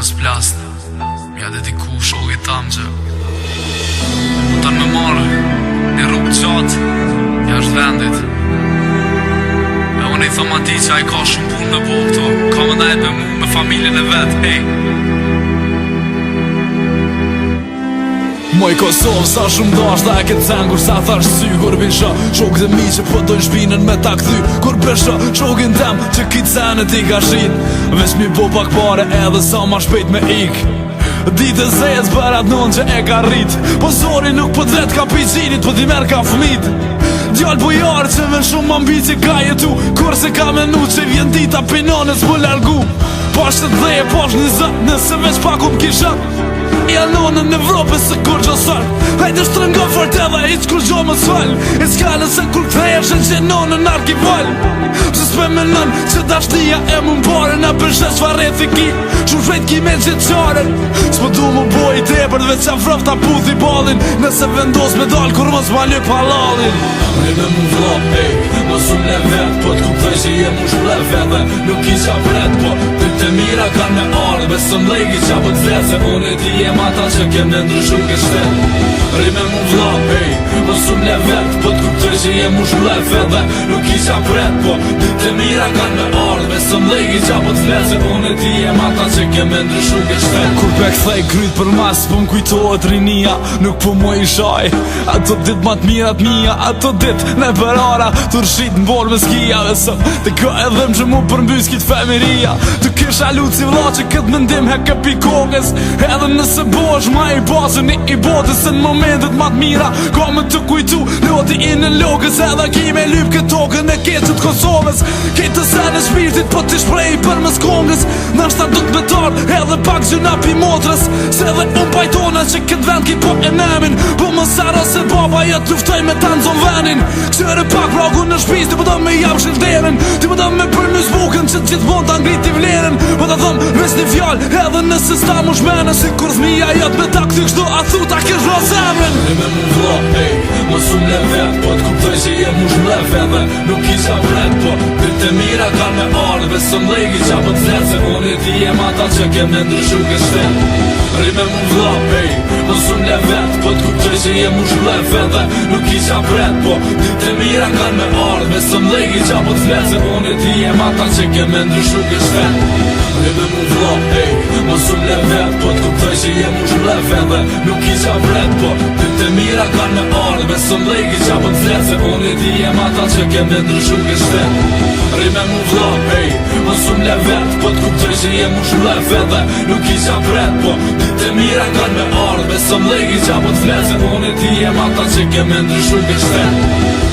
mës plast, mja dediku shokit tam që Utan me marrë një rrugë gjatë jashtë vendit. E unë i thom ati që a i ka shumë punë me bo këto, ka më najt me mu, me familjen e vetë, hej. Moj Kosovë sa shumë dashta e këtë sen kur sa thash sy kur visha shokët e mi që po dojnë shpinën me ta kthy kur pesha shokin tem që kitë senet i ka shit veç mi bo pak pare edhe sa ma shpejt me ik ditë e zez për atë non që e ka rrit po zori nuk po dret ka pijqinit po di mer ka fmit djallë bujarë që ven shumë ambici ka jetu kur se ka menu që vjen dita pinones më largu pashtet dhe e pash një zë nëse veç pak u m'kisha Janonën në Evropë se kur gjo sër Hajde shtrëngo fort edhe iq kur gjo më sfal E s'kale se kur kthejesh e gjenonën arkival Se s'pe menën që dashnia e më mpare Në përshet çfarë ki Shumë shpejt ki me gjithë qarën S'po du më boj i tepër veç qa vrëf ta puthi balin Nëse vendos me dal kur mos ma lyp halalin Rime mu vla, ej, mos unë le vet Po t'kuptoj që jem u shble vete Nuk isha vret, po Ty mira kan me arë Besëm lejki qa po t'vet Se unë e ti jem ata që kem në ndryshu ke shtet Rime mu vla, ej, mos unë le vet Po t'kuptoj që jem u shble vete Nuk isha vret, po Ty mira kan me arë Besëm lejki qa po t'vet Se unë e ti jem ata që kem në ndryshu ke shtet Kur pe kthej kryt për mas po m'kujtohet rinia Nuk po mo i shaj Ato dit ma t'mirat mia Ato dit në përara Të rshit n'bol me skija Vesëm të ka edhem që mu përmbys kit femiria Të kisha lutë si vla që këtë mendim heke pi kokës Edhe nëse bosh ma i basën i botës Se në momentet ma t'mira Ka me të kujtu Loti i në lokës Edhe ki me lyp këtë tokën e keqët Kosovës Ketë të sen e shpirtit Po t'i shprej për mes kongës Nashta du t'me tar Edhe pak gjëna pi motrës Se dhe unë pajtona që këtë vend ki po e nemin Po më sara se baba jetë luftoj me tanë zon venin Kështëre pak pragu në shpis Ti po do me jam shilderin Ti po do me për në zbukën Që gjithë mund t'a ngrit t'i vlerin Po t'a thëm mes një fjall Edhe nëse sta mu shmene Si kur thmija jetë me ta këty kështu A thu ta kish ro zemrin Rime mu vla, ej, mos unë le vet Po t'kuptoj që jem u shble vete Nuk isha vret, po Ty mira kan me arë Besëm lejki qa po t'vet Se unë e ti jem ata që kem në ndryshu ke shtet Rime mu vla, ej, mos unë le vet Po t'kuptoj që jem u shble vete Nuk isha vret, po Ty mira kan me arë Besëm lejki qa po t'vet Se unë e ti jem ata që kem në ndryshu ke shtet Rime mu vla, ej, mos unë le vet Po t'kuptoj që jem u shble vete Nuk isha vret, po Ty mira kan me arë Besëm lejki qa po t'vet Se unë e ti jem ata që kem në ndryshu ke shtet Rime mu vla, ej, mos unë le vet Po t'kuptoj që jem u shble vete Nuk isha vret, po Ty mira kan me arë Besëm lejki qa po t'vet Se unë e ti jem ata që kem në ndryshu ke shtet